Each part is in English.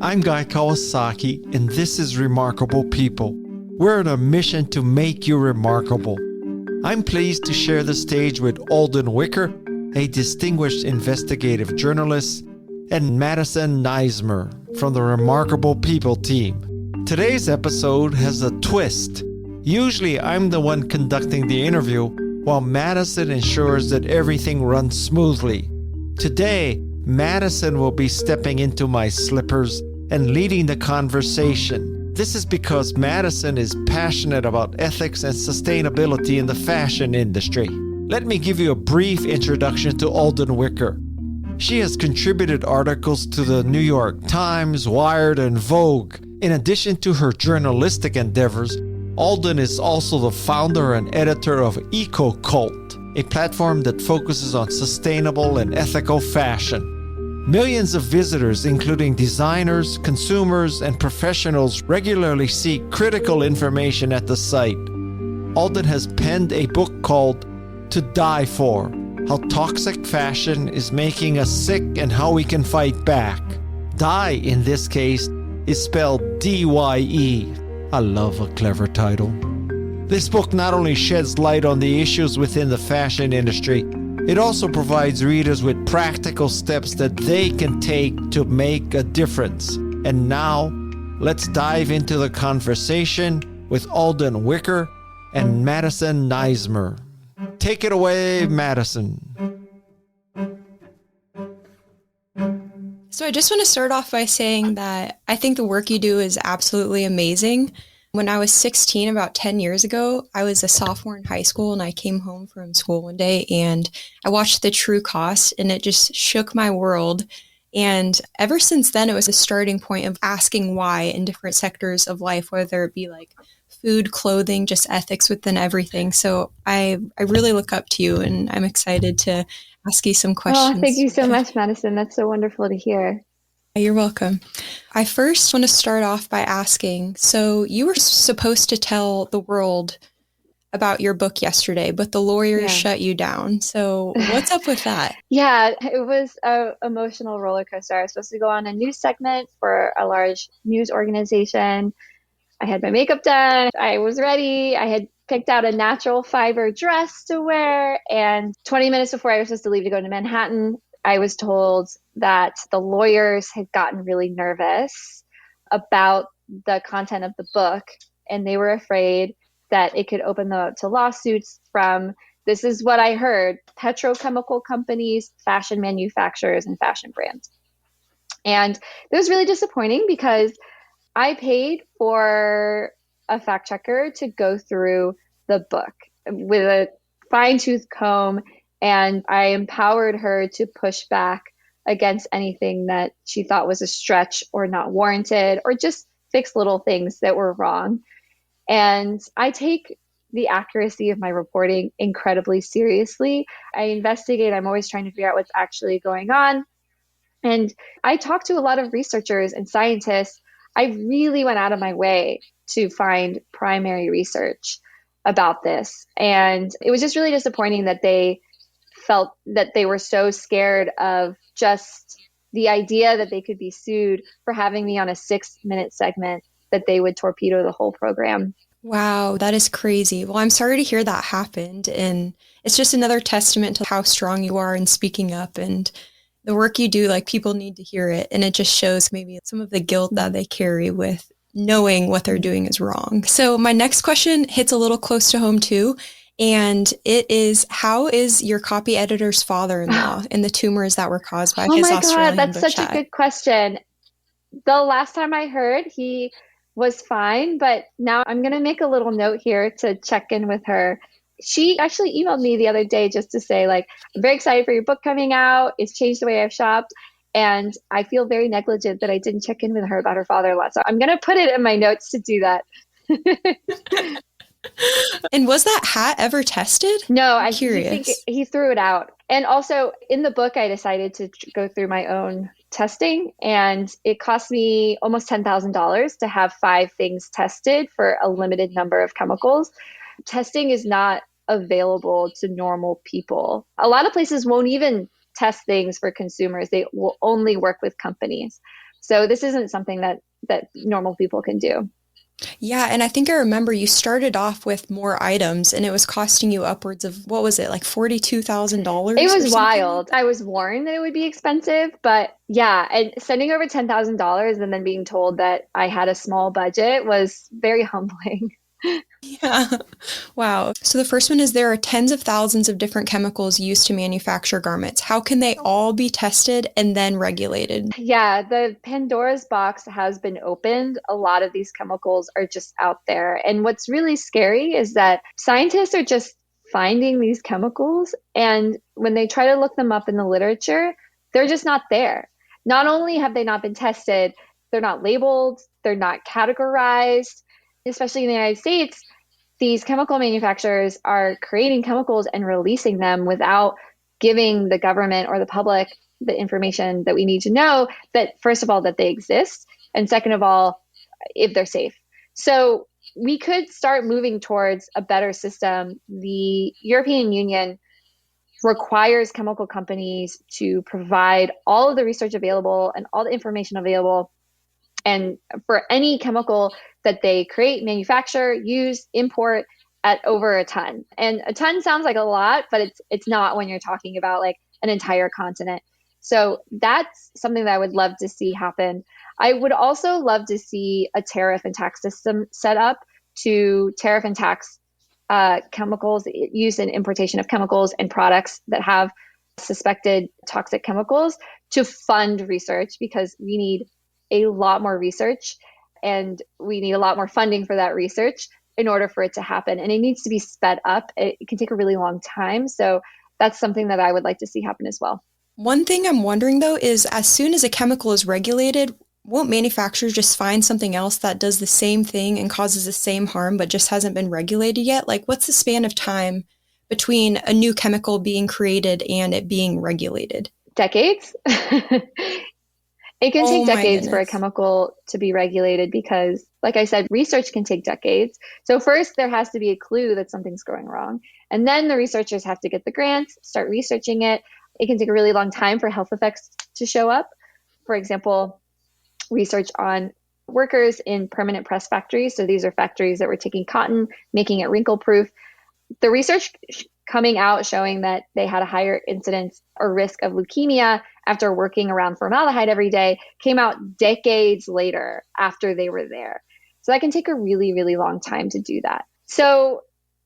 I'm Guy Kawasaki, and this is Remarkable People. We're on a mission to make you remarkable. I'm pleased to share the stage with Alden Wicker, a distinguished investigative journalist, and Madisun Nuismer from the Remarkable People team. Today's episode has a twist. Usually I'm the one conducting the interview, while Madisun ensures that everything runs smoothly. Today, Madisun will be stepping into my slippers and leading the conversation. This is because Madisun is passionate about ethics and sustainability in the fashion industry. Let me give you a brief introduction to Alden Wicker. She has contributed articles to the New York Times, Wired, and Vogue. In addition to her journalistic endeavors, Alden is also the founder and editor of EcoCult, a platform that focuses on sustainable and ethical fashion. Millions of visitors, including designers, consumers, and professionals, regularly seek critical information at the site. Alden has penned a book called To Die For: How Toxic Fashion is Making Us Sick and How We Can Fight Back. Die, in this case, is spelled D-Y-E. I love a clever title. This book not only sheds light on the issues within the fashion industry, it also provides readers with practical steps that they can take to make a difference. And now, let's dive into the conversation with Alden Wicker and Madisun Nuismer. Take it away, Madisun. So I just want to start off by saying that I think the work you do is absolutely amazing. When I was 16, about 10 years ago, I was a sophomore in high school, and I came home from school one day and I watched The True Cost, and it just shook my world. And ever since then, it was a starting point of asking why in different sectors of life, whether it be like food, clothing, just ethics within everything. So I really look up to you, and I'm excited to ask you some questions. Oh, thank you so much, Madisun. That's so wonderful to hear. You're welcome. I first want to start off by asking, so you were supposed to tell the world about your book yesterday, but the lawyers shut you down. So what's up with that? Yeah, it was an emotional roller coaster. I was supposed to go on a news segment for a large news organization. I had my makeup done. I was ready. I had picked out a natural fiber dress to wear. And 20 minutes before I was supposed to leave to go to Manhattan, I was told that the lawyers had gotten really nervous about the content of the book, and they were afraid that it could open them up to lawsuits from, this is what I heard, petrochemical companies, fashion manufacturers, and fashion brands. And it was really disappointing because I paid for a fact checker to go through the book with a fine-tooth comb, and I empowered her to push back against anything that she thought was a stretch or not warranted, or just fix little things that were wrong. And I take the accuracy of my reporting incredibly seriously. I investigate. I'm always trying to figure out what's actually going on. And I talk to a lot of researchers and scientists. I really went out of my way to find primary research about this. And it was just really disappointing that they felt that they were so scared of just the idea that they could be sued for having me on a 6-minute segment, that they would torpedo the whole program. Wow, that is crazy. Well, I'm sorry to hear that happened. And it's just another testament to how strong you are in speaking up, and the work you do, like, people need to hear it. And it just shows maybe some of the guilt that they carry with knowing what they're doing is wrong. So my next question hits a little close to home too. And it is, how is your copy editor's father-in-law and the tumors that were caused by his Australian God, that's such butch a good question. The last time I heard, he was fine, but now I'm going to make a little note here to check in with her. She actually emailed me the other day just to say, like, I'm very excited for your book coming out. It's changed the way I've shopped. And I feel very negligent that I didn't check in with her about her father-in-law. So I'm going to put it in my notes to do that. And was that hat ever tested? No, I'm curious. I think he threw it out. And also in the book, I decided to go through my own testing, and it cost me almost $10,000 to have 5 things tested for a limited number of chemicals. Testing is not available to normal people. A lot of places won't even test things for consumers. They will only work with companies. So this isn't something that normal people can do. Yeah, and I think I remember you started off with more items and it was costing you upwards of, what was it, like $42,000 It or was something? wild. I was warned that it would be expensive, but yeah, and sending over $10,000 and then being told that I had a small budget was very humbling. Yeah. Wow. So the first one is there are tens of thousands of different chemicals used to manufacture garments. How can they all be tested and then regulated? Yeah, the Pandora's box has been opened. A lot of these chemicals are just out there. And what's really scary is that scientists are just finding these chemicals. And when they try to look them up in the literature, they're just not there. Not only have they not been tested, they're not labeled, they're not categorized, especially in the United States. These chemical manufacturers are creating chemicals and releasing them without giving the government or the public the information that we need to know that, first of all, that they exist, and second of all, if they're safe. So we could start moving towards a better system. The European Union requires chemical companies to provide all of the research available and all the information available. And for any chemical that they create, manufacture, use, import at over a ton. And a ton sounds like a lot, but it's not when you're talking about like an entire continent. So that's something that I would love to see happen. I would also love to see a tariff and tax system set up to tariff and tax chemicals, use and importation of chemicals and products that have suspected toxic chemicals, to fund research, because we need a lot more research and we need a lot more funding for that research in order for it to happen. And it needs to be sped up. It can take a really long time. So that's something that I would like to see happen as well. One thing I'm wondering though is as soon as a chemical is regulated, won't manufacturers just find something else that does the same thing and causes the same harm but just hasn't been regulated yet? Like, what's the span of time between a new chemical being created and it being regulated? Decades. It can take Oh my decades for a goodness. chemical to be regulated because, like I said, research can take decades. So first there has to be a clue that something's going wrong. And then the researchers have to get the grants, start researching it. It can take a really long time for health effects to show up. For example, research on workers in permanent press factories. So these are factories that were taking cotton, making it wrinkle proof. The research coming out showing that they had a higher incidence or risk of leukemia after working around formaldehyde every day came out decades later after they were there. So that can take a really, really long time to do that. So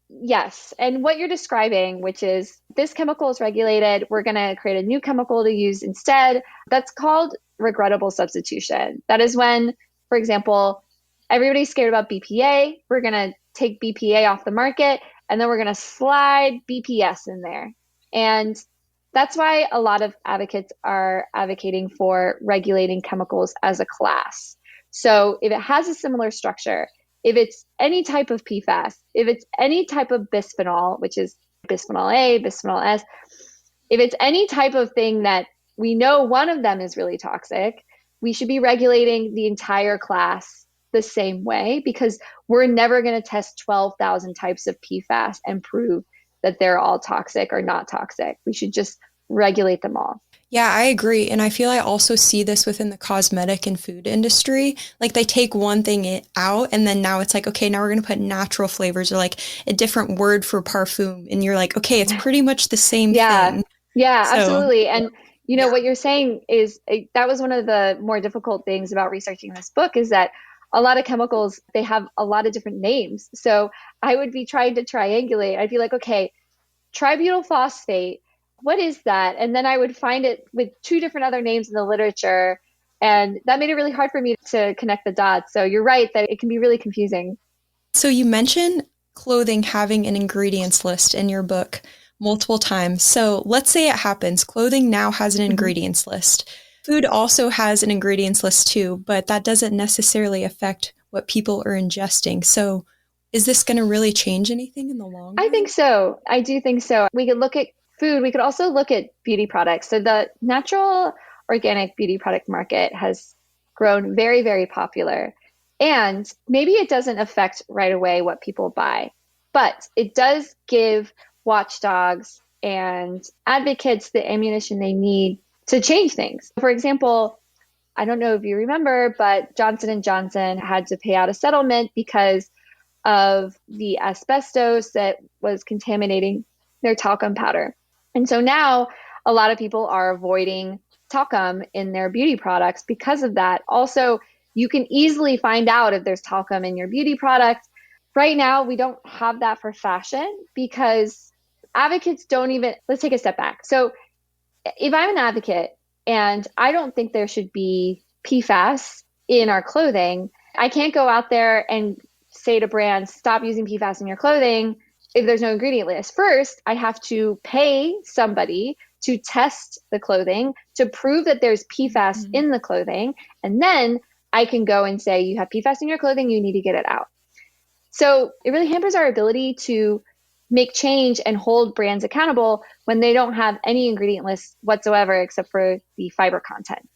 yes, and what you're describing, which is this chemical is regulated, we're going to create a new chemical to use instead, that's called regrettable substitution. That is when, for example, everybody's scared about BPA. We're going to take BPA off the market, and then we're going to slide BPS in there. And that's why a lot of advocates are advocating for regulating chemicals as a class. So if it has a similar structure, if it's any type of PFAS, if it's any type of bisphenol, which is bisphenol A, bisphenol S, if it's any type of thing that we know one of them is really toxic, we should be regulating the entire class the same way, because we're never going to test 12,000 types of PFAS and prove that they're all toxic or not toxic. We should just regulate them all. Yeah, I agree. And I feel I also see this within the cosmetic and food industry. Like they take one thing out and then now it's like, okay, now we're going to put natural flavors or like a different word for parfum. And you're like, okay, it's pretty much the same thing. Yeah, So, absolutely. And you know, what you're saying is that was one of the more difficult things about researching this book, is that a lot of chemicals, they have a lot of different names. So I would be trying to triangulate. I'd be like, okay, tributyl phosphate, what is that? And then I would find it with two different other names in the literature. And that made it really hard for me to connect the dots. So you're right that it can be really confusing. so you mentioned clothing having an ingredients list in your book multiple times. So let's say it happens. Clothing now has an ingredients list. Food also has an ingredients list too, but that doesn't necessarily affect what people are ingesting. So is this going to really change anything in the long I run? think so. I do think so. We could look at food. We could also look at beauty products. So the natural organic beauty product market has grown very, very popular. And maybe it doesn't affect right away what people buy, but it does give watchdogs and advocates the ammunition they need to change things. For example, I don't know if you remember, but Johnson & Johnson had to pay out a settlement because of the asbestos that was contaminating their talcum powder. And so now a lot of people are avoiding talcum in their beauty products because of that. Also, you can easily find out if there's talcum in your beauty product. Right now, we don't have that for fashion because advocates don't even, let's take a step back. So if I'm an advocate and I don't think there should be PFAS in our clothing, I can't go out there and say to brands, stop using PFAS in your clothing if there's no ingredient list. First, I have to pay somebody to test the clothing to prove that there's PFAS in the clothing. And then I can go and say, you have PFAS in your clothing, you need to get it out. So it really hampers our ability to make change and hold brands accountable when they don't have any ingredient list whatsoever except for the fiber content.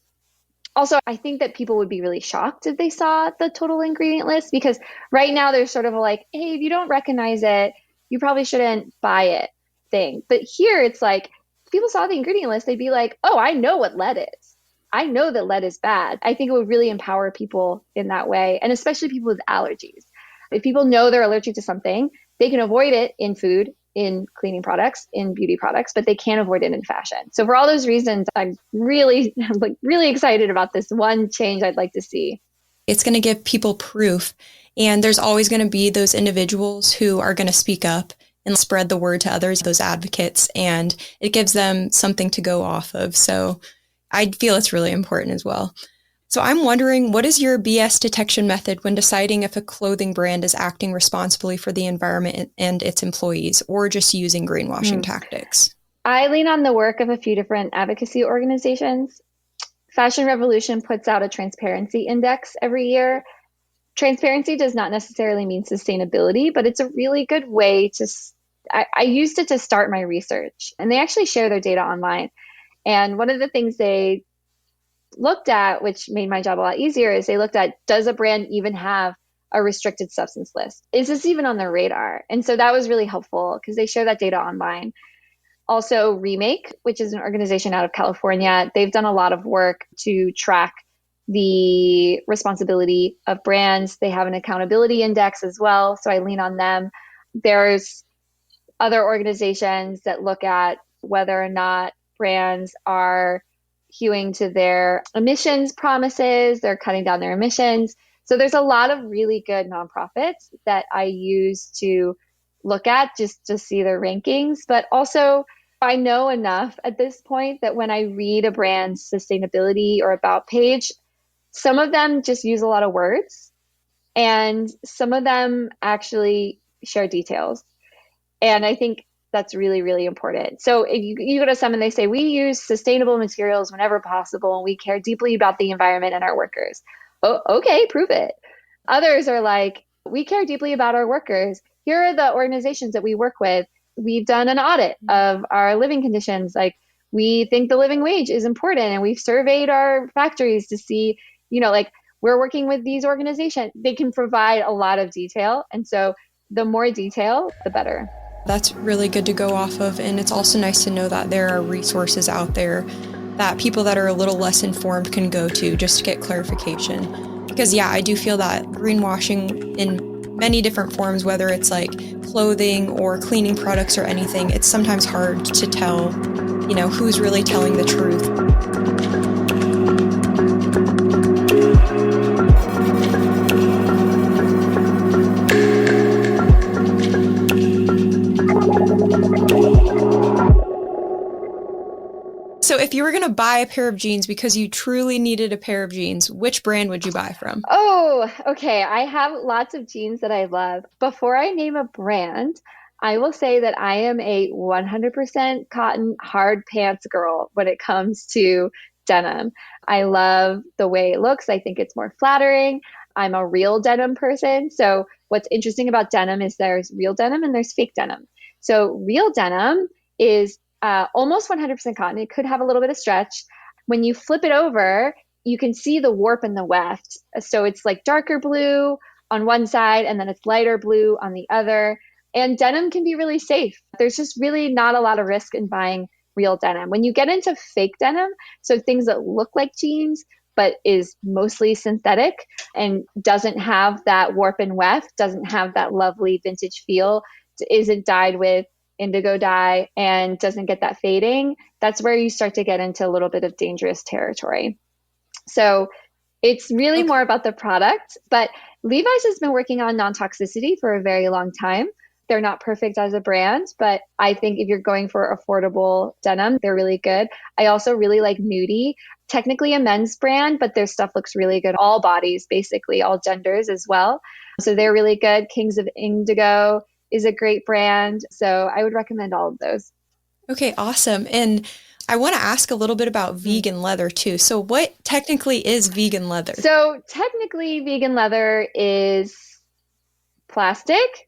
Also, I think that people would be really shocked if they saw the total ingredient list, because right now there's sort of a like, hey, if you don't recognize it, you probably shouldn't buy it thing. But here it's like, if people saw the ingredient list, they'd be like, oh, I know what lead is. I know that lead is bad. I think it would really empower people in that way, and especially people with allergies. If people know they're allergic to something, they can avoid it in food, in cleaning products, in beauty products, but they can't avoid it in fashion. So for all those reasons, I'm really excited about this one change I'd like to see. It's going to give people proof, and there's always going to be those individuals who are going to speak up and spread the word to others, those advocates, and it gives them something to go off of. So I feel it's really important as well. So I'm wondering, what is your BS detection method when deciding if a clothing brand is acting responsibly for the environment and its employees, or just using greenwashing tactics? I lean on the work of a few different advocacy organizations. Fashion Revolution puts out a transparency index every year. Transparency does not necessarily mean sustainability, but it's a really good way to, I used it to start my research, and they actually share their data online. And one of the things they looked at, which made my job a lot easier, is they looked at, does a brand even have a restricted substance list? Is this even on their radar? And so that was really helpful because they share that data online. Also, Remake, which is an organization out of California, they've done a lot of work to track the responsibility of brands. They have an accountability index as well, so I lean on them. There's other organizations that look at whether or not brands are hewing to their emissions promises, they're cutting down their emissions. So there's a lot of really good nonprofits that I use to look at just to see their rankings. But also, I know enough at this point that when I read a brand's sustainability or about page, some of them just use a lot of words, and some of them actually share details. And I think that's really, really important. So if you go to some and they say, we use sustainable materials whenever possible, and we care deeply about the environment and our workers. Oh, okay, prove it. Others are like, we care deeply about our workers. Here are the organizations that we work with. We've done an audit of our living conditions. Like, we think the living wage is important, and we've surveyed our factories to see, like, we're working with these organizations. They can provide a lot of detail. And so the more detail, the better. That's really good to go off of. And it's also nice to know that there are resources out there that people that are a little less informed can go to just to get clarification. Because yeah, I do feel that greenwashing in many different forms, whether it's like clothing or cleaning products or anything, it's sometimes hard to tell, who's really telling the truth. So if you were going to buy a pair of jeans because you truly needed a pair of jeans, which brand would you buy from? Oh, okay. I have lots of jeans that I love. Before I name a brand, I will say that I am a 100% cotton hard pants girl when it comes to denim. I love the way it looks. I think it's more flattering. I'm a real denim person. So what's interesting about denim is there's real denim and there's fake denim. So real denim is almost 100% cotton. It could have a little bit of stretch. When you flip it over, you can see the warp in the weft. So it's like darker blue on one side, and then it's lighter blue on the other. And denim can be really safe. There's just really not a lot of risk in buying real denim. When you get into fake denim, so things that look like jeans, but is mostly synthetic and doesn't have that warp and weft, doesn't have that lovely vintage feel, isn't dyed with indigo dye, and doesn't get that fading, that's where you start to get into a little bit of dangerous territory. So it's really more about the product, but Levi's has been working on non-toxicity for a very long time. They're not perfect as a brand, but I think if you're going for affordable denim, they're really good. I also really like Nudie, technically a men's brand, but their stuff looks really good. All bodies, basically, all genders as well. So they're really good. Kings of Indigo is a great brand. So I would recommend all of those. Okay, awesome. And I want to ask a little bit about vegan leather too. So what technically is vegan leather? So technically vegan leather is plastic.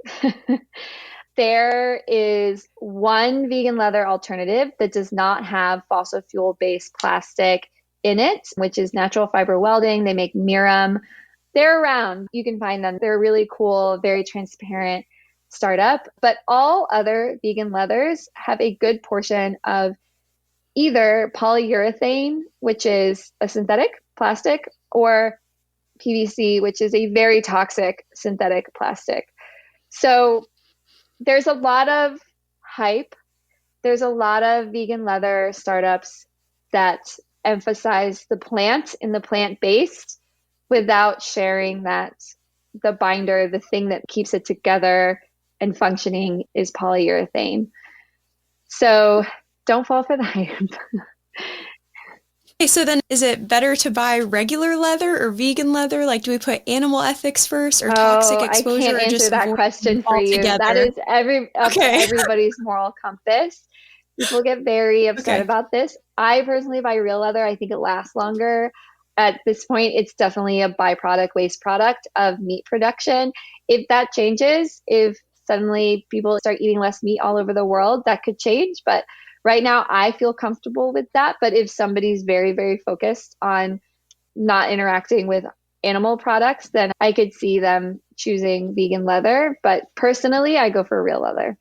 There is one vegan leather alternative that does not have fossil fuel based plastic in it, which is natural fiber welding. They make Miram. They're around. You can find them. They're really cool, very transparent startup. But all other vegan leathers have a good portion of either polyurethane, which is a synthetic plastic, or PVC, which is a very toxic synthetic plastic. So there's a lot of hype. There's a lot of vegan leather startups that emphasize the plant and the plant-based without sharing that the binder, the thing that keeps it together and functioning, is polyurethane. So don't fall for the hype. Okay, so then is it better to buy regular leather or vegan leather? Like, do we put animal ethics first or toxic exposure? I can't answer just that question for you. That is everybody's moral compass. People get very upset about this. I personally buy real leather. I think it lasts longer. At this point, it's definitely a byproduct, waste product of meat production. If that changes, if suddenly people start eating less meat all over the world, that could change. But right now, I feel comfortable with that. But if somebody's very, very focused on not interacting with animal products, then I could see them choosing vegan leather. But personally, I go for real leather.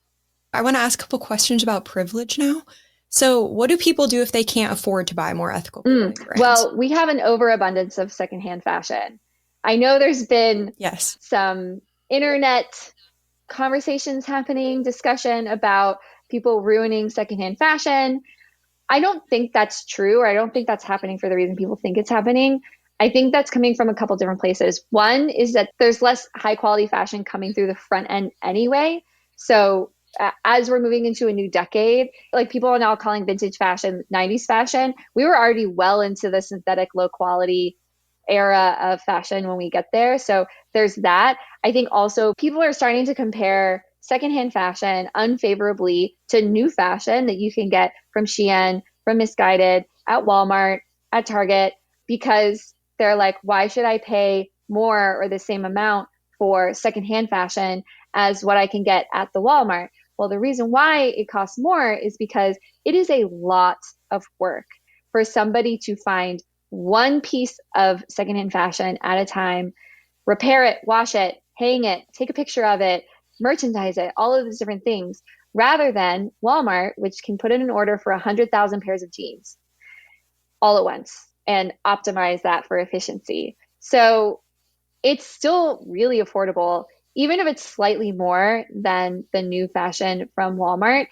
I want to ask a couple questions about privilege now. So what do people do if they can't afford to buy more ethical brands? Well, we have an overabundance of secondhand fashion. I know there's been some internet conversations happening, discussion about people ruining secondhand fashion. I don't think that's true, or I don't think that's happening for the reason people think it's happening. I think that's coming from a couple different places. One is that there's less high quality fashion coming through the front end anyway. So as we're moving into a new decade, like people are now calling vintage fashion 90s fashion. We were already well into the synthetic low quality era of fashion when we get there. So there's that. I think also people are starting to compare secondhand fashion unfavorably to new fashion that you can get from Shein, from Missguided, at Walmart, at Target, because they're like, why should I pay more or the same amount for secondhand fashion as what I can get at the Walmart? Well, the reason why it costs more is because it is a lot of work for somebody to find one piece of secondhand fashion at a time, repair it, wash it, hang it, take a picture of it, merchandise it, all of these different things, rather than Walmart, which can put in an order for 100,000 pairs of jeans all at once and optimize that for efficiency. So it's still really affordable, even if it's slightly more than the new fashion from Walmart.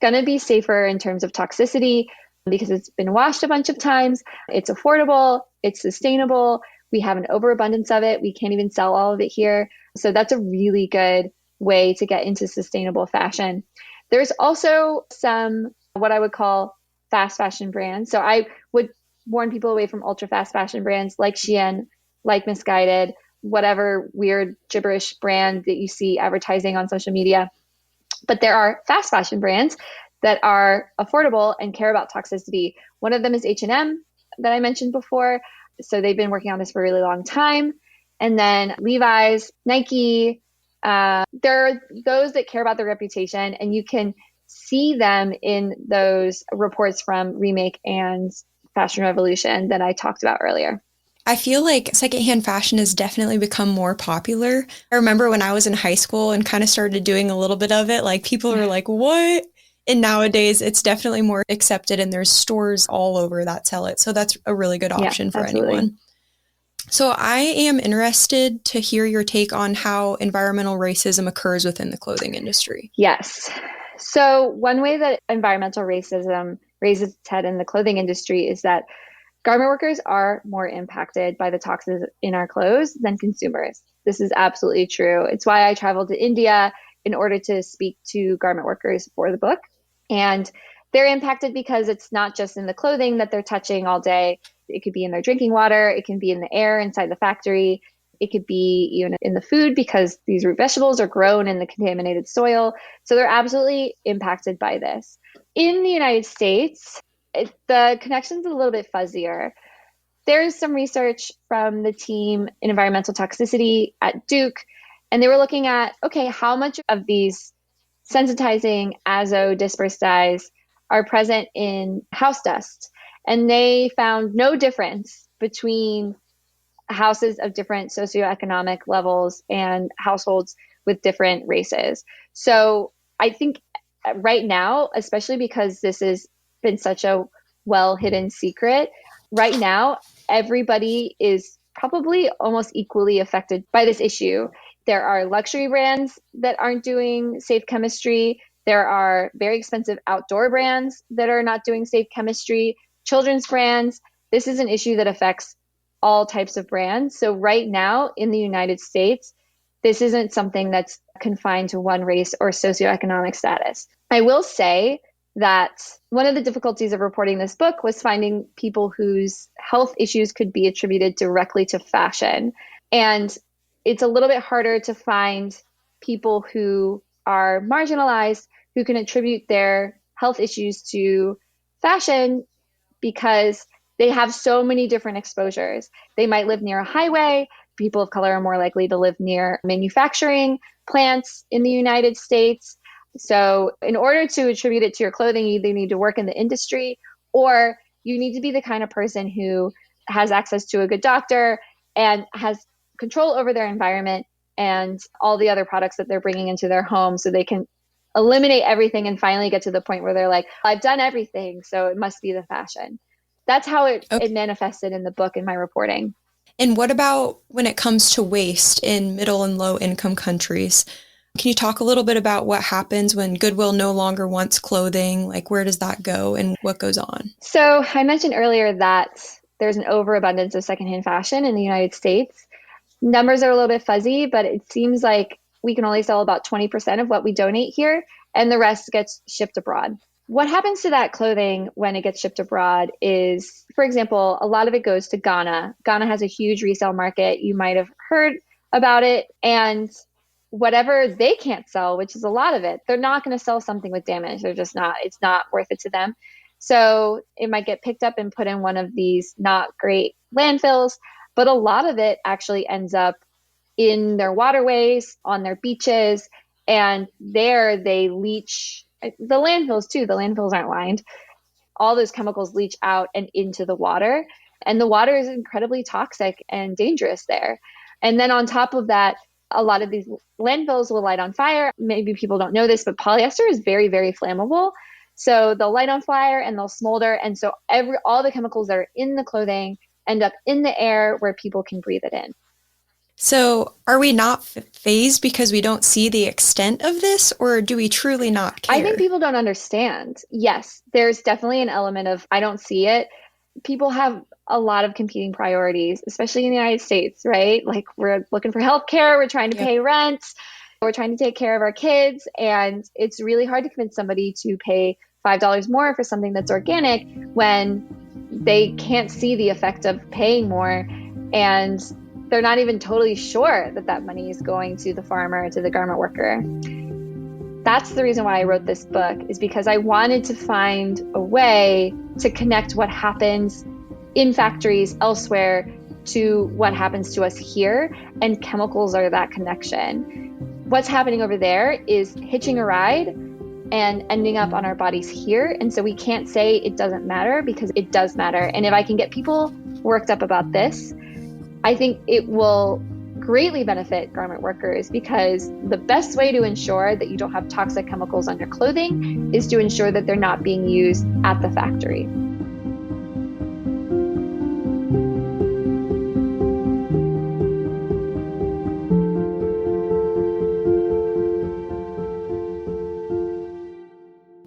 Going to be safer in terms of toxicity because it's been washed a bunch of times. It's affordable. It's sustainable. We have an overabundance of it. We can't even sell all of it here. So that's a really good way to get into sustainable fashion. There's also some what I would call fast fashion brands. So I would warn people away from ultra fast fashion brands like Shein, like Missguided, whatever weird gibberish brand that you see advertising on social media. But there are fast fashion brands that are affordable and care about toxicity. One of them is H&M that I mentioned before. So they've been working on this for a really long time. And then Levi's, Nike, there are those that care about their reputation, and you can see them in those reports from Remake and Fashion Revolution that I talked about earlier. I feel like secondhand fashion has definitely become more popular. I remember when I was in high school and kind of started doing a little bit of it, like people were like, what? And nowadays it's definitely more accepted and there's stores all over that sell it. So that's a really good option for absolutely. anyone. So I am interested to hear your take on how environmental racism occurs within the clothing industry. Yes. So one way that environmental racism raises its head in the clothing industry is that garment workers are more impacted by the toxins in our clothes than consumers. This is absolutely true. It's why I traveled to India in order to speak to garment workers for the book. And they're impacted because it's not just in the clothing that they're touching all day. It could be in their drinking water. It can be in the air inside the factory. It could be even in the food because these root vegetables are grown in the contaminated soil. So they're absolutely impacted by this. In the United States, the connection's a little bit fuzzier. There's some research from the team in environmental toxicity at Duke, and they were looking at, okay, how much of these sensitizing azo dispersed dyes are present in house dust? And they found no difference between houses of different socioeconomic levels and households with different races. So I think right now, especially because this has been such a well hidden secret, right now, everybody is probably almost equally affected by this issue. There are luxury brands that aren't doing safe chemistry. There are very expensive outdoor brands that are not doing safe chemistry, children's brands. This is an issue that affects all types of brands. So right now in the United States, this isn't something that's confined to one race or socioeconomic status. I will say that one of the difficulties of reporting this book was finding people whose health issues could be attributed directly to fashion. And it's a little bit harder to find people who are marginalized who can attribute their health issues to fashion because they have so many different exposures. They might live near a highway. People of color are more likely to live near manufacturing plants in the United States. So in order to attribute it to your clothing, you either need to work in the industry or you need to be the kind of person who has access to a good doctor and has control over their environment and all the other products that they're bringing into their home so they can eliminate everything and finally get to the point where they're like, I've done everything, so it must be the fashion. That's how it manifested in the book in my reporting. And what about when it comes to waste in middle and low income countries? Can you talk a little bit about what happens when Goodwill no longer wants clothing? Like, where does that go and what goes on? So I mentioned earlier that there's an overabundance of secondhand fashion in the United States. Numbers are a little bit fuzzy, but it seems like we can only sell about 20% of what we donate here, and the rest gets shipped abroad. What happens to that clothing when it gets shipped abroad is, for example, a lot of it goes to Ghana. Ghana has a huge resale market. You might have heard about it. And whatever they can't sell, which is a lot of it, they're not going to sell something with damage. They're just not. It's not worth it to them. So it might get picked up and put in one of these not great landfills, but a lot of it actually ends up in their waterways, on their beaches, and there they leach. The landfills too, the landfills aren't lined. All those chemicals leach out and into the water. And the water is incredibly toxic and dangerous there. And then on top of that, a lot of these landfills will light on fire. Maybe people don't know this, but polyester is very, very flammable. So they'll light on fire and they'll smolder. And so all the chemicals that are in the clothing end up in the air where people can breathe it in. So are we not fazed because we don't see the extent of this, or do we truly not care? I think people don't understand. Yes, there's definitely an element of I don't see it. People have a lot of competing priorities, especially in the United States, right? Like we're looking for healthcare, we're trying to pay rent, we're trying to take care of our kids, and it's really hard to convince somebody to pay $5 more for something that's organic when they can't see the effect of paying more, and they're not even totally sure that that money is going to the farmer, to the garment worker. That's the reason why I wrote this book, is because I wanted to find a way to connect what happens in factories elsewhere to what happens to us here, and chemicals are that connection. What's happening over there is hitching a ride and ending up on our bodies here, and so we can't say it doesn't matter, because it does matter. And if I can get people worked up about this, I think it will greatly benefit garment workers, because the best way to ensure that you don't have toxic chemicals on your clothing is to ensure that they're not being used at the factory.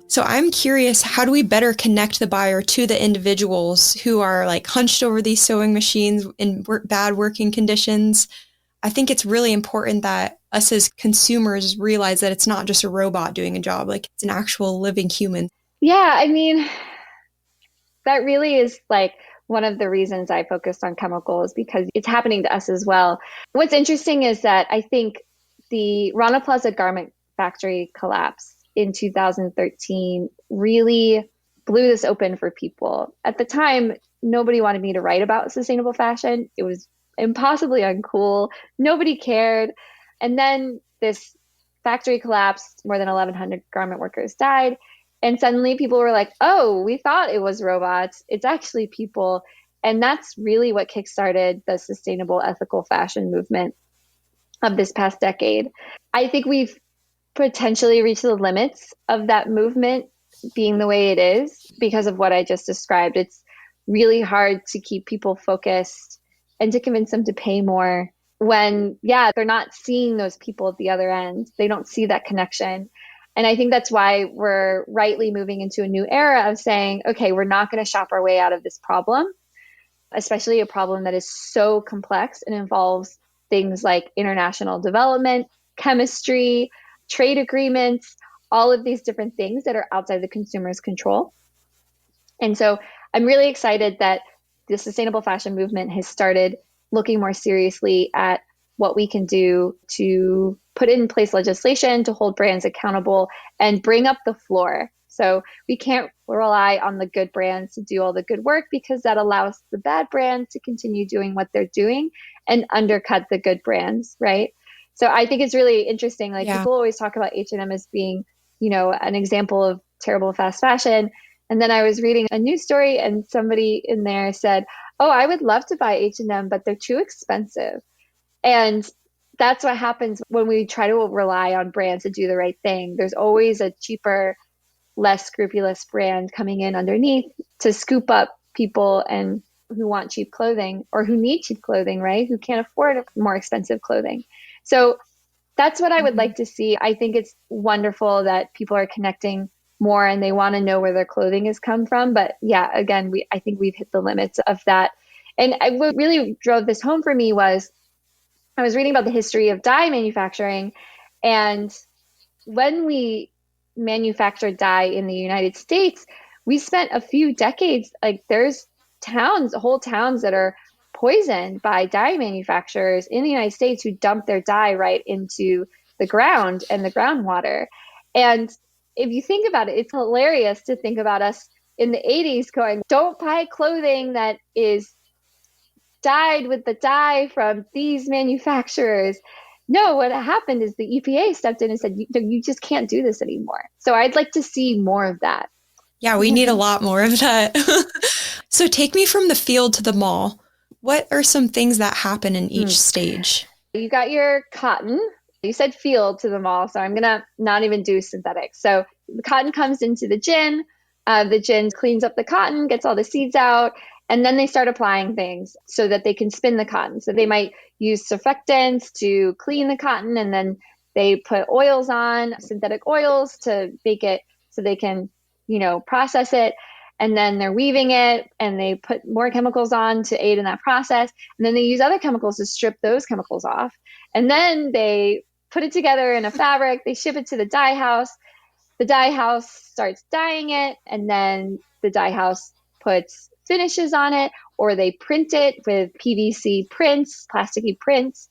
So I'm curious, how do we better connect the buyer to the individuals who are like hunched over these sewing machines in bad working conditions? I think it's really important that us as consumers realize that it's not just a robot doing a job, like it's an actual living human. Yeah, I mean, that really is like one of the reasons I focused on chemicals, because it's happening to us as well. What's interesting is that I think the Rana Plaza garment factory collapse in 2013 really blew this open for people. At the time, nobody wanted me to write about sustainable fashion. It was impossibly uncool. Nobody cared. And then this factory collapsed. More than 1,100 garment workers died. And suddenly people were like, oh, we thought it was robots. It's actually people. And that's really what kickstarted the sustainable, ethical fashion movement of this past decade. I think we've potentially reach the limits of that movement being the way it is because of what I just described. It's really hard to keep people focused and to convince them to pay more when, they're not seeing those people at the other end. They don't see that connection. And I think that's why we're rightly moving into a new era of saying, okay, we're not going to shop our way out of this problem, especially a problem that is so complex and involves things like international development, chemistry, trade agreements, all of these different things that are outside the consumer's control. And so I'm really excited that the sustainable fashion movement has started looking more seriously at what we can do to put in place legislation to hold brands accountable and bring up the floor. So we can't rely on the good brands to do all the good work, because that allows the bad brands to continue doing what they're doing and undercut the good brands, right? So I think it's really interesting. Like people always talk about H&M as being, an example of terrible fast fashion. And then I was reading a news story and somebody in there said, oh, I would love to buy H&M, but they're too expensive. And that's what happens when we try to rely on brands to do the right thing. There's always a cheaper, less scrupulous brand coming in underneath to scoop up people and who want cheap clothing or who need cheap clothing, right? Who can't afford more expensive clothing. So that's what I would like to see. I think it's wonderful that people are connecting more and they want to know where their clothing has come from. But again, I think we've hit the limits of that. And what really drove this home for me was I was reading about the history of dye manufacturing. And when we manufactured dye in the United States, we spent a few decades, like there's whole towns that are poisoned by dye manufacturers in the United States who dump their dye right into the ground and the groundwater. And if you think about it, it's hilarious to think about us in the 80s going, don't buy clothing that is dyed with the dye from these manufacturers. No, what happened is the EPA stepped in and said, you just can't do this anymore. So I'd like to see more of that. Yeah, we need a lot more of that. So take me from the field to the mall. What are some things that happen in each stage? You got your cotton. You said field to the mall, so I'm going to not even do synthetic. So the cotton comes into the gin. The gin cleans up the cotton, gets all the seeds out, and then they start applying things so that they can spin the cotton. So they might use surfactants to clean the cotton, and then they put oils on, synthetic oils, to make it so they can, process it. And then they're weaving it and they put more chemicals on to aid in that process. And then they use other chemicals to strip those chemicals off. And then they put it together in a fabric. They ship it to the dye house. The dye house starts dyeing it. And then the dye house puts finishes on it, or they print it with PVC prints, plasticky prints.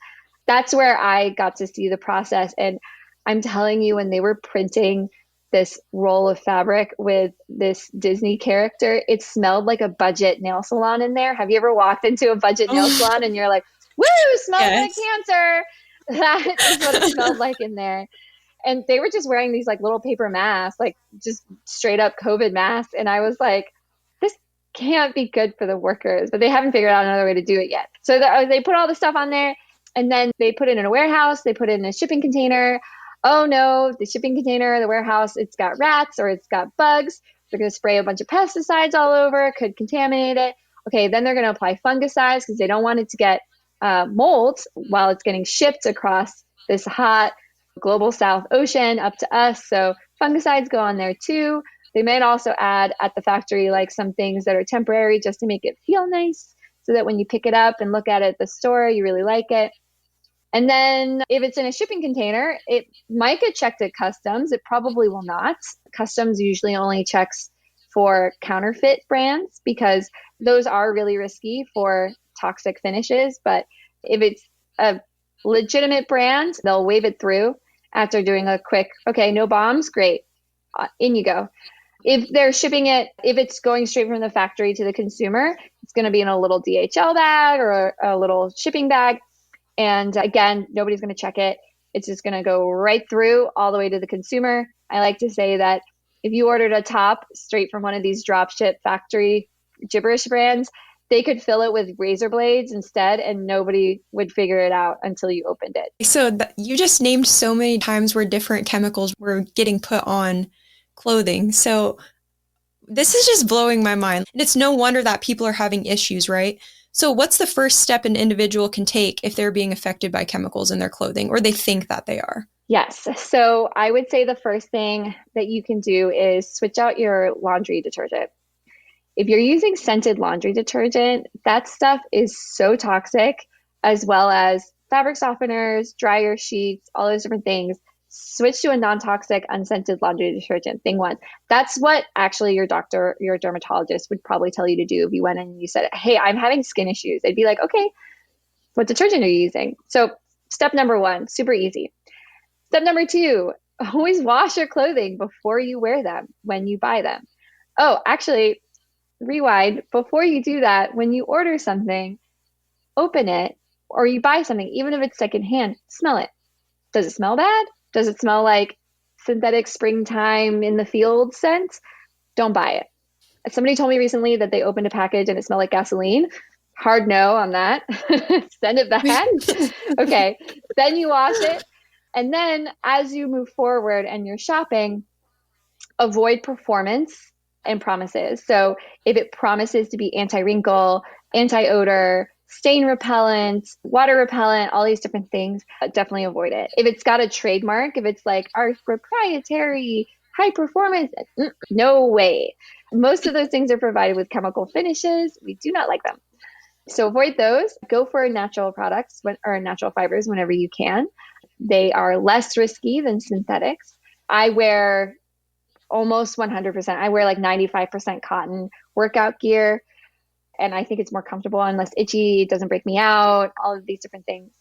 That's where I got to see the process. And I'm telling you, when they were printing this roll of fabric with this Disney character, it smelled like a budget nail salon in there. Have you ever walked into a budget nail salon and you're like, woo, smells like cancer? That is what it smelled like in there. And they were just wearing these like little paper masks, like just straight up COVID masks. And I was like, this can't be good for the workers, but they haven't figured out another way to do it yet. So they put all the stuff on there. And then they put it in a warehouse, they put it in a shipping container. Oh no, the shipping container, the warehouse, it's got rats or it's got bugs. They're going to spray a bunch of pesticides all over, could contaminate it. Okay, then they're going to apply fungicides because they don't want it to get mold while it's getting shipped across this hot global South Ocean up to us. So fungicides go on there too. They might also add at the factory like some things that are temporary just to make it feel nice so that when you pick it up and look at it at the store, you really like it. And then if it's in a shipping container, it might get checked at customs. It probably will not. Customs usually only checks for counterfeit brands because those are really risky for toxic finishes. But if it's a legitimate brand, they'll wave it through after doing a quick, okay, no bombs, great, in you go. If they're shipping it, if it's going straight from the factory to the consumer, it's going to be in a little DHL bag or a little shipping bag. And again, nobody's going to check it. It's just going to go right through all the way to the consumer. I like to say that if you ordered a top straight from one of these dropship factory gibberish brands, they could fill it with razor blades instead, and nobody would figure it out until you opened it. So you just named so many times where different chemicals were getting put on clothing. So this is just blowing my mind. And it's no wonder that people are having issues, right? So what's the first step an individual can take if they're being affected by chemicals in their clothing or they think that they are? Yes. So I would say the first thing that you can do is switch out your laundry detergent. If you're using scented laundry detergent, that stuff is so toxic, as well as fabric softeners, dryer sheets, all those different things. Switch to a non-toxic, unscented laundry detergent, thing one. That's what actually your doctor, your dermatologist would probably tell you to do if you went in and you said, hey, I'm having skin issues. They'd be like, okay, what detergent are you using? So step number one, super easy. Step number two, always wash your clothing before you wear them, when you buy them. Oh, actually, rewind. Before you do that, when you order something, open it, or you buy something, even if it's secondhand, smell it. Does it smell bad? Does it smell like synthetic springtime in the field scent? Don't buy it. Somebody told me recently that they opened a package and it smelled like gasoline. Hard no on that. Send it back. Okay. Then you wash it. And then as you move forward and you're shopping, avoid performance and promises. So if it promises to be anti-wrinkle, anti-odor, stain repellent, water repellent, all these different things, definitely avoid it. If it's got a trademark, if it's like our proprietary high performance, no way. Most of those things are provided with chemical finishes. We do not like them. So avoid those. Go for natural products or natural fibers whenever you can. They are less risky than synthetics. I wear almost 100%. I wear like 95% cotton workout gear. And I think it's more comfortable and less itchy. It doesn't break me out, all of these different things.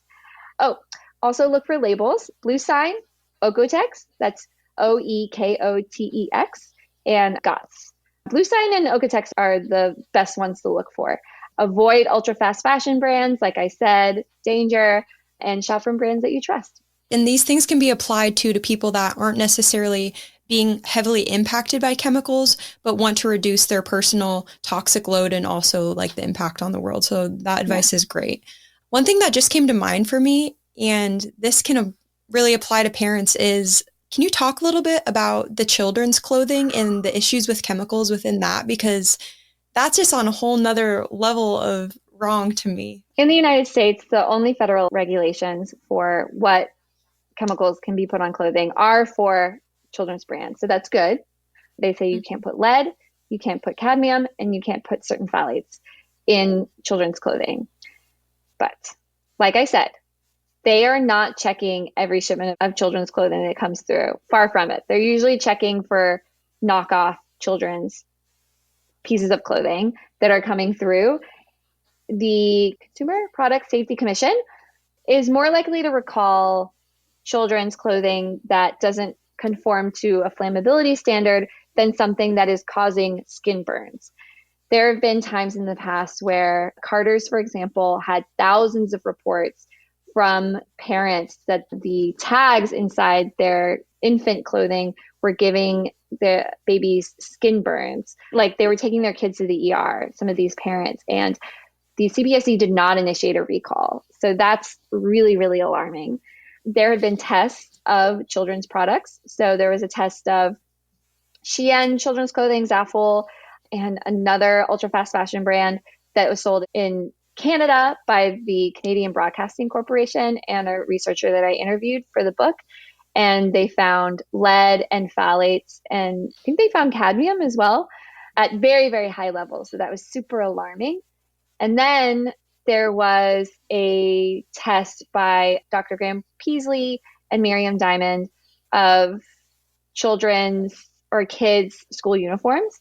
Oh, also look for labels. Blue Sign, Okotex, that's Oekotex, and GOTS. Blue Sign and Okotex are the best ones to look for. Avoid ultra fast fashion brands, like I said, danger, and shop from brands that you trust. And these things can be applied to people that aren't necessarily being heavily impacted by chemicals, but want to reduce their personal toxic load and also like the impact on the world. So that advice is great. One thing that just came to mind for me, and this can really apply to parents, is can you talk a little bit about the children's clothing and the issues with chemicals within that? Because that's just on a whole nother level of wrong to me. In the United States, the only federal regulations for what chemicals can be put on clothing are for children's brands. So that's good. They say you can't put lead, you can't put cadmium, and you can't put certain phthalates in children's clothing. But like I said, they are not checking every shipment of children's clothing that comes through. Far from it. They're usually checking for knockoff children's pieces of clothing that are coming through. The Consumer Product Safety Commission is more likely to recall children's clothing that doesn't conform to a flammability standard than something that is causing skin burns. There have been times in the past where Carter's, for example, had thousands of reports from parents that the tags inside their infant clothing were giving the babies skin burns. Like they were taking their kids to the ER, some of these parents, and the CPSC did not initiate a recall. So that's really, really alarming. There had been tests of children's products. So there was a test of Shein children's clothing, Zaful, and another ultra fast fashion brand that was sold in Canada by the Canadian Broadcasting Corporation and a researcher that I interviewed for the book. And they found lead and phthalates, and I think they found cadmium as well at very, very high levels. So that was super alarming. And then there was a test by Dr. Graham Peasley and Miriam Diamond of children's or kids' school uniforms,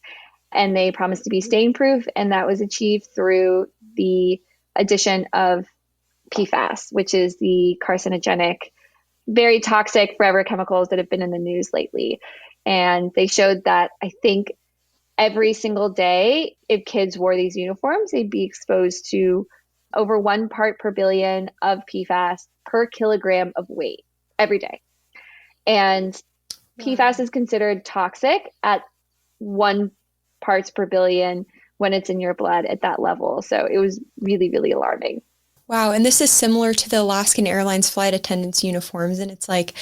and they promised to be stain proof. And that was achieved through the addition of PFAS, which is the carcinogenic, very toxic forever chemicals that have been in the news lately. And they showed that I think every single day, if kids wore these uniforms, they'd be exposed to over 1 part per billion of PFAS per kilogram of weight every day. And PFAS is considered toxic at 1 parts per billion when it's in your blood at that level. So it was really, really alarming. Wow. And this is similar to the Alaskan Airlines flight attendants uniforms. And it's like,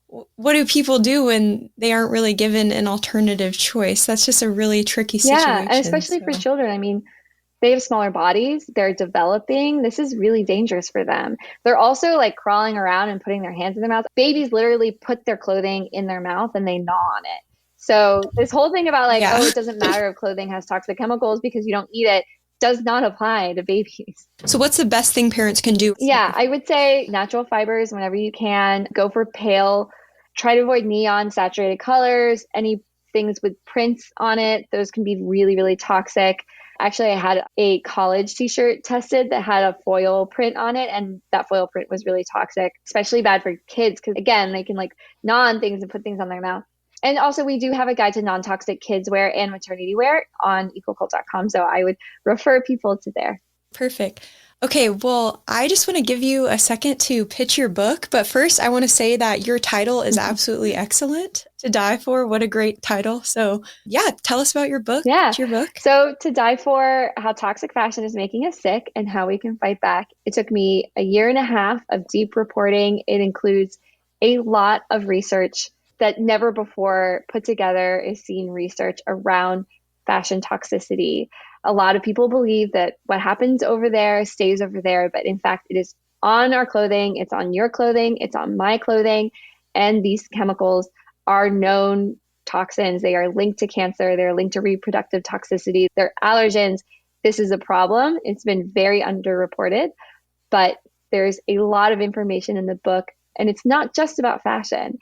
what do people do when they aren't really given an alternative choice? That's just a really tricky situation. Yeah, and especially for children. I mean, they have smaller bodies. They're developing. This is really dangerous for them. They're also like crawling around and putting their hands in their mouth. Babies literally put their clothing in their mouth and they gnaw on it. So this whole thing about like, oh, it doesn't matter if clothing has toxic chemicals because you don't eat it does not apply to babies. So what's the best thing parents can do? Yeah, I would say natural fibers whenever you can. Go for pale. Try to avoid neon saturated colors. Any things with prints on it, those can be really, really toxic. Actually, I had a college t-shirt tested that had a foil print on it, and that foil print was really toxic, especially bad for kids because, again, they can like gnaw on things and put things on their mouth. And also, we do have a guide to non-toxic kids wear and maternity wear on ecocult.com, so I would refer people to there. Perfect. Okay, well, I just want to give you a second to pitch your book, but first I want to say that your title is absolutely excellent. To Die For, what a great title. So yeah, tell us about your book. Yeah. What's your book? So To Die For, How Toxic Fashion is Making Us Sick and How We Can Fight Back. It took me 1.5 years of deep reporting. It includes a lot of research that never before put together is seen research around fashion toxicity. A lot of people believe that what happens over there stays over there, but in fact, it is on our clothing, it's on your clothing, it's on my clothing, and these chemicals are known toxins. They are linked to cancer, they're linked to reproductive toxicity, they're allergens. This is a problem. It's been very underreported, but there's a lot of information in the book, and it's not just about fashion.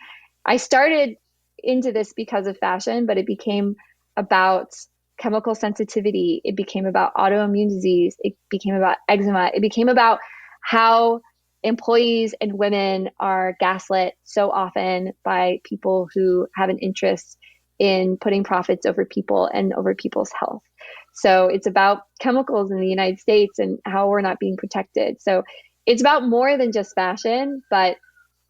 I started into this because of fashion, but it became about chemical sensitivity. It became about autoimmune disease. It became about eczema. It became about how employees and women are gaslit so often by people who have an interest in putting profits over people and over people's health. So it's about chemicals in the United States and how we're not being protected. So it's about more than just fashion, but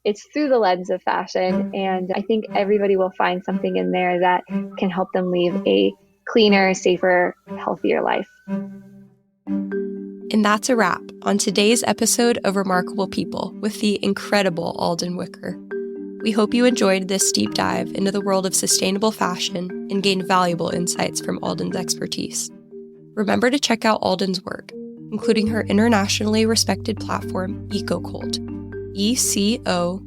it's through the lens of fashion. And I think everybody will find something in there that can help them live a cleaner, safer, healthier life. And that's a wrap on today's episode of Remarkable People with the incredible Alden Wicker. We hope you enjoyed this deep dive into the world of sustainable fashion and gained valuable insights from Alden's expertise. Remember to check out Alden's work, including her internationally respected platform, EcoCult, ECOCULT,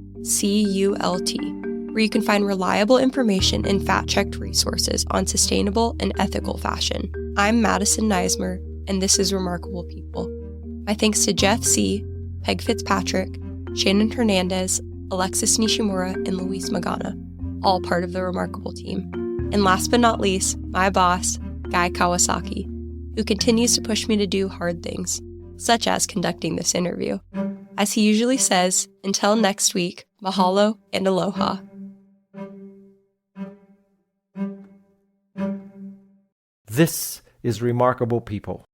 where you can find reliable information and fact-checked resources on sustainable and ethical fashion. I'm Madisun Nuismer, and this is Remarkable People. My thanks to Jeff C., Peg Fitzpatrick, Shannon Hernandez, Alexis Nishimura, and Luis Magana, all part of the Remarkable team. And last but not least, my boss, Guy Kawasaki, who continues to push me to do hard things, such as conducting this interview. As he usually says, until next week, mahalo and aloha. This is Remarkable People.